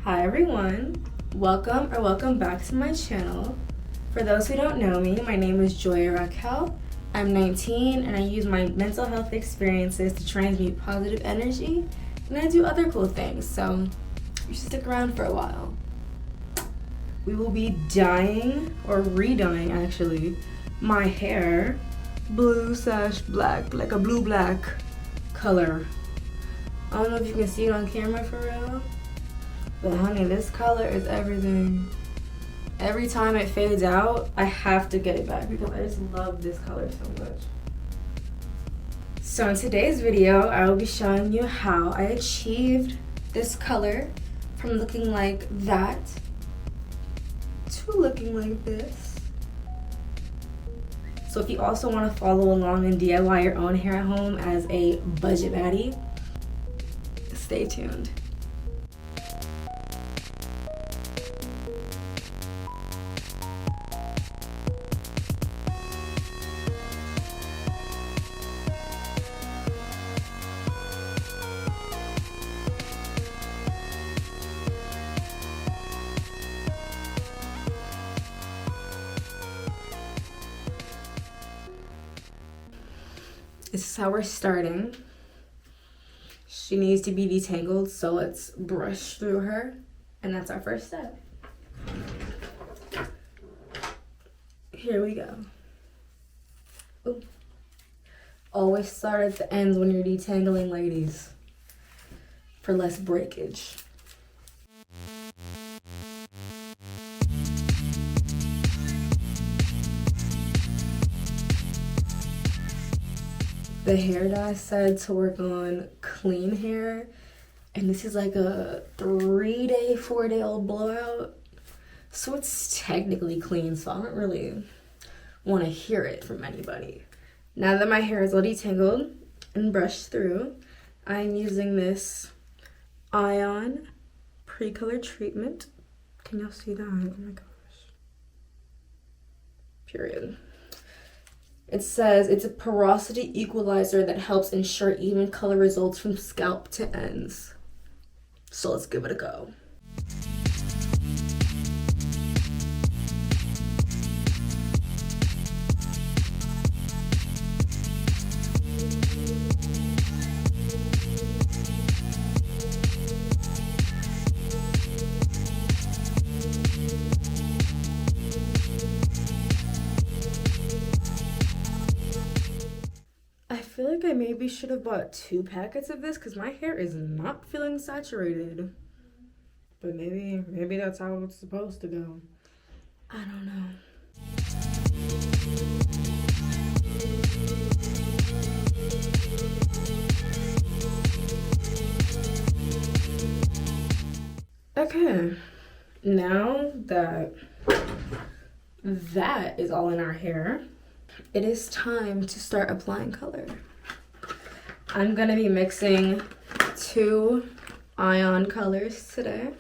Hi everyone, welcome back to my channel. For those who don't know me, my name is Joya Raquel. I'm 19 and I use my mental health experiences to transmute positive energy, and I do other cool things, so you should stick around for a while. We will be dyeing, or re-dyeing actually, my hair blue/black, like a blue-black color. I don't know if you can see it on camera for real, but honey, this color is everything. Every time it fades out, I have to get it back because I just love this color so much. So in today's video, I will be showing you how I achieved this color from looking like that to looking like this. So if you also want to follow along and DIY your own hair at home as a budget baddie, stay tuned. This is how we're starting. She needs to be detangled, so let's brush through her, and that's our first step. Here we go. Ooh. Always start at the ends when you're detangling, ladies, for less breakage. The hair dye said to work on clean hair, and this is like a 3-day, 4-day-old blowout, so it's technically clean, so I don't really want to hear it from anybody. Now that my hair is all detangled and brushed through, I'm using this Ion pre-color treatment. Can y'all see that? Oh my gosh. Period. It says it's a porosity equalizer that helps ensure even color results from scalp to ends. So let's give it a go. I feel like I maybe should have bought 2 packets of this because my hair is not feeling saturated. But maybe that's how it's supposed to go. I don't know. Okay, now that that is all in our hair, it is time to start applying color. I'm gonna be mixing 2 Ion colors today.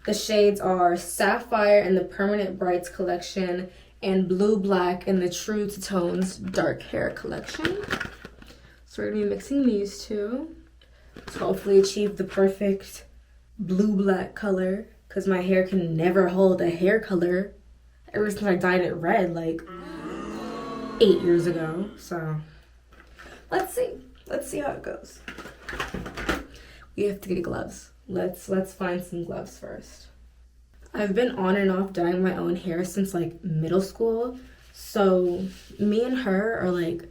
The shades are Sapphire in the Permanent Brights collection and Blue Black in the True to Tones Dark Hair collection. So we're gonna be mixing these 2 to hopefully achieve the perfect blue-black color, because my hair can never hold a hair color ever since I dyed it red like 8 years ago. So let's see how it goes. We have to get gloves. Let's find some gloves first. I've been on and off dyeing my own hair since like middle school, so me and her are like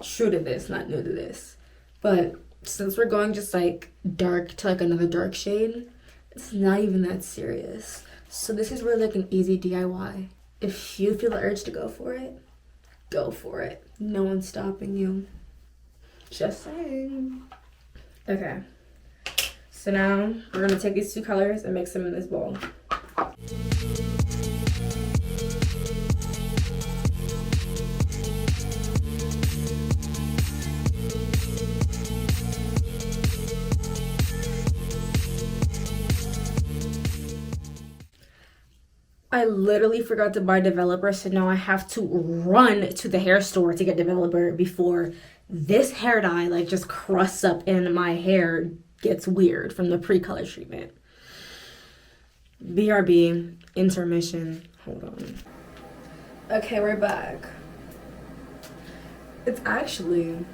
true to this, not new to this. But since we're going just like dark to like another dark shade, it's not even that serious. So this is really like an easy DIY. If you feel the urge to go for it, go for it. No one's stopping you. Just saying. Okay. So now we're gonna take these 2 colors and mix them in this bowl. I literally forgot to buy developer, so now I have to run to the hair store to get developer before this hair dye like just crusts up and my hair gets weird from the pre-color treatment. BRB, intermission. Hold on. Okay, we're back. It's actually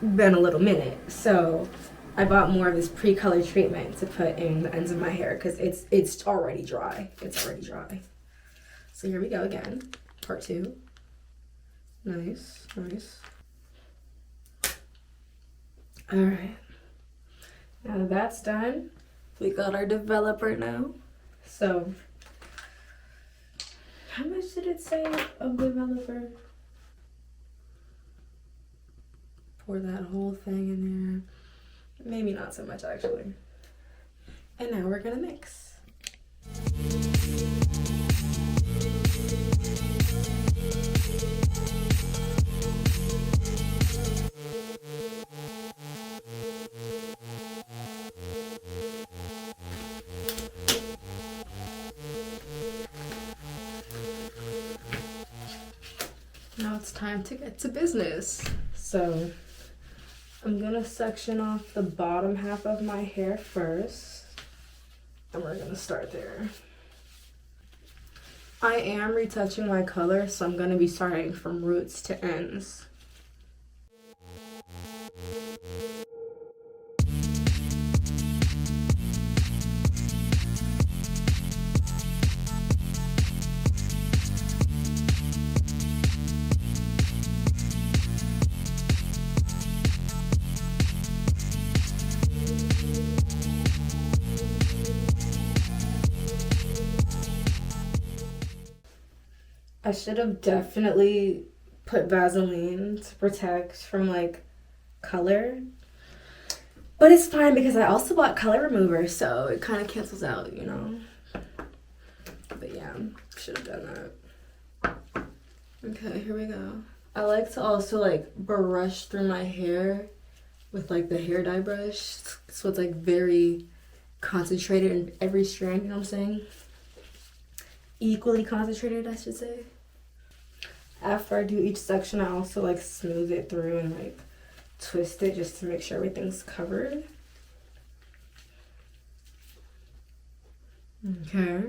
been a little minute, so I bought more of this pre-color treatment to put in the ends of my hair because it's already dry. It's already dry. So here we go again, part 2. Nice, nice. All right. Now that that's done, we got our developer now. So, how much did it say of developer? Pour that whole thing in there. Maybe not so much actually. And now we're gonna mix. Now it's time to get to business. So I'm gonna section off the bottom half of my hair first, and we're gonna start there. I am retouching my color, so I'm gonna be starting from roots to ends. I should have definitely put Vaseline to protect from like color, but it's fine because I also bought color remover, so it kind of cancels out, you know. But yeah, should have done that. Okay, here we go. I like to also like brush through my hair with like the hair dye brush, so it's like very concentrated in every strand, you know what I'm saying? Equally concentrated, I should say. After I do each section, I also like smooth it through and like twist it just to make sure everything's covered. Okay.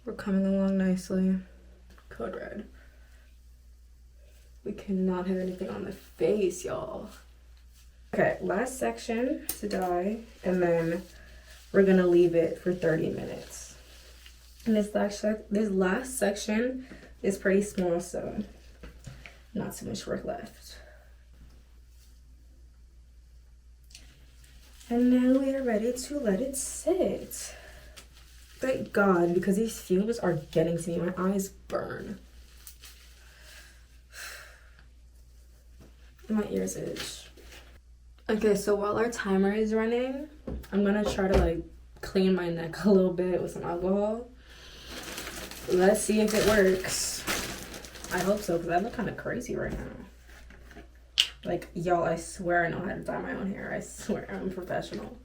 We're coming along nicely. Code red. We cannot have anything on the face, y'all. Okay, last section to dye, and then we're gonna leave it for 30 minutes. And this last section is pretty small, so not so much work left. And now we are ready to let it sit. Thank God, because these fumes are getting to me. My eyes burn. And my ears itch. Okay, so while our timer is running, I'm gonna try to like clean my neck a little bit with some alcohol. Let's see if it works. I hope so, because I look kind of crazy right now. Like, y'all, I swear I know how to dye my own hair. I swear I'm a professional.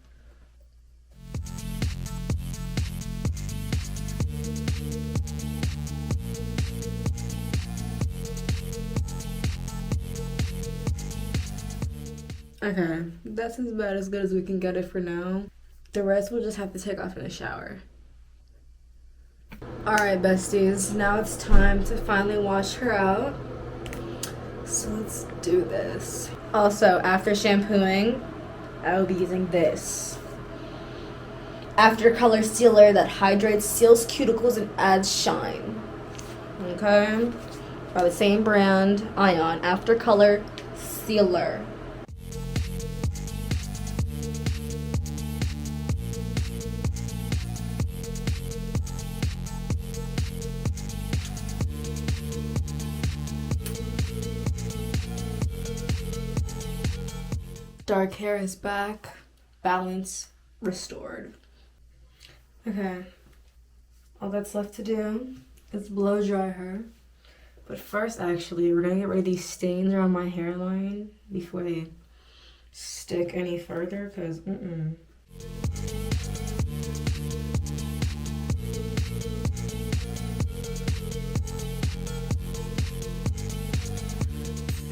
Okay, that's about as good as we can get it for now. The rest we'll just have to take off in the shower. Alright, besties, now it's time to finally wash her out. So let's do this. Also, after shampooing, I will be using this After Color Sealer that hydrates, seals cuticles, and adds shine. Okay? By the same brand, Ion. After Color Sealer. Dark hair is back, balance restored. Okay, all that's left to do is blow dry her. But first, actually, we're gonna get rid of these stains around my hairline before they stick any further, because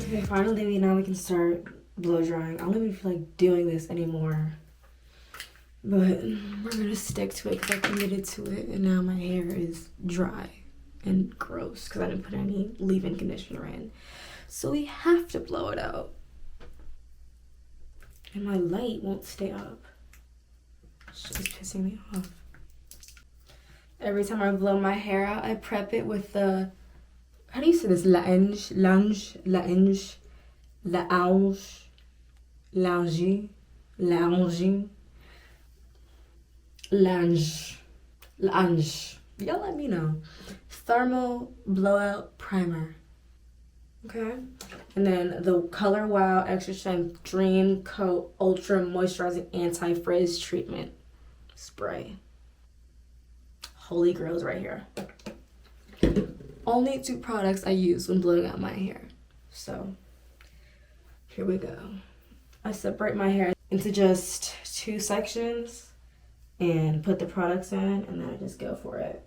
Okay, finally, now we can start blow drying. I don't even feel like doing this anymore But we're gonna stick to it because I committed to it, and now my hair is dry and gross because I didn't put any leave-in conditioner in. So we have to blow it out. And my light won't stay up. It's just pissing me off. Every time I blow my hair out, I prep it with the, how do you say this? Lange, lange, y'all let me know. Thermal Blowout Primer. Okay, and then the Color Wow Extra Strength Dream Coat Ultra Moisturizing Anti-Frizz Treatment Spray. Holy grails right here. Only 2 products I use when blowing out my hair. So here we go. I separate my hair into just 2 sections and put the products in, and then I just go for it.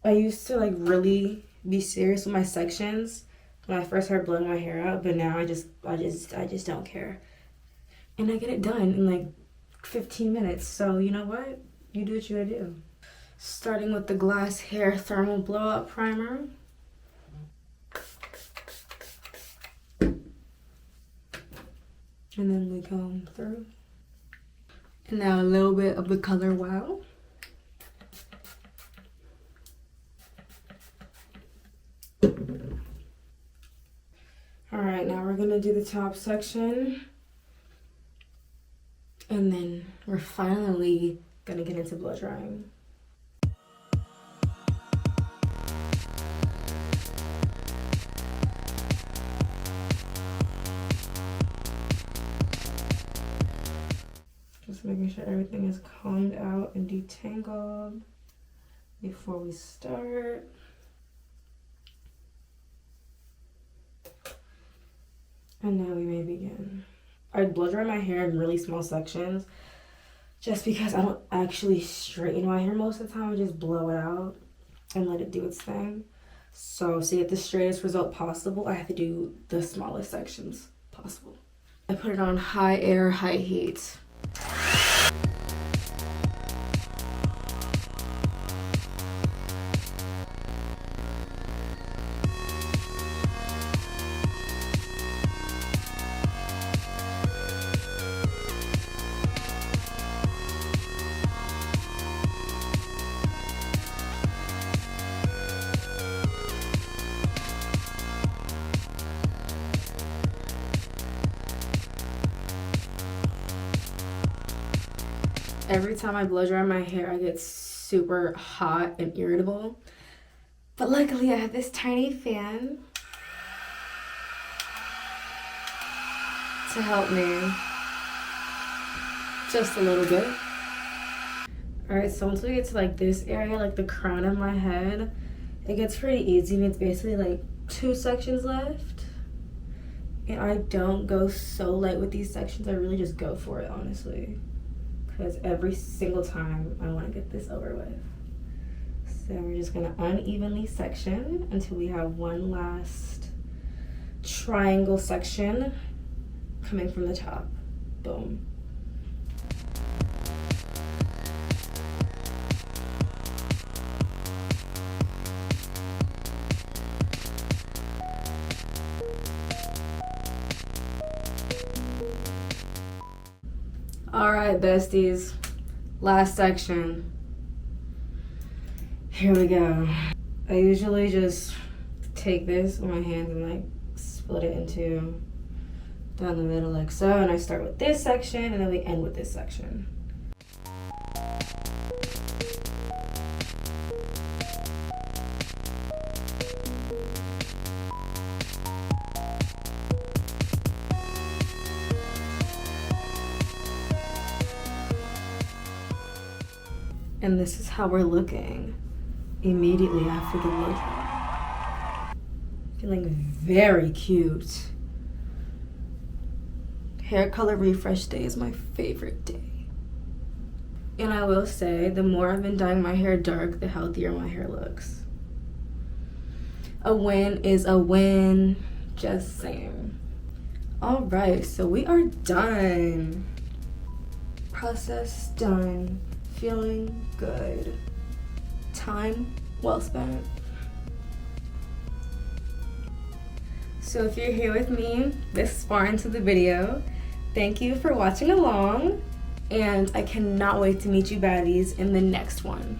I used to like really be serious with my sections when I first started blowing my hair out, but now I just don't care. And I get it done in like 15 minutes. So you know what? You do what you gotta do. Starting with the Glass Hair Thermal Blowout Primer. And then we comb through. And now a little bit of the Color Wow. Alright, now we're gonna do the top section. And then we're finally gonna get into blow drying. Just making sure everything is combed out and detangled before we start. And now we may begin. I blow dry my hair in really small sections just because I don't actually straighten my hair most of the time. I just blow it out and let it do its thing. So to get the straightest result possible, I have to do the smallest sections possible. I put it on high air, high heat. Every time I blow dry my hair, I get super hot and irritable. But luckily I have this tiny fan to help me just a little bit. Alright, so once we get to like this area, like the crown of my head, it gets pretty easy and it's basically like 2 sections left. And I don't go so light with these sections, I really just go for it, honestly. Because every single time I want to get this over with. So we're just going to unevenly section until we have one last triangle section coming from the top. Boom. All right, besties, last section. Here we go. I usually just take this with my hands and like split it into down the middle like so, and I start with this section and then we end with this section. And this is how we're looking immediately after the blow dry. Feeling very cute. Hair color refresh day is my favorite day. And I will say, the more I've been dyeing my hair dark, the healthier my hair looks. A win is a win, just saying. All right, so we are done. process done. Feeling good. Time well spent. So if you're here with me this far into the video, thank you for watching along, and I cannot wait to meet you baddies in the next one.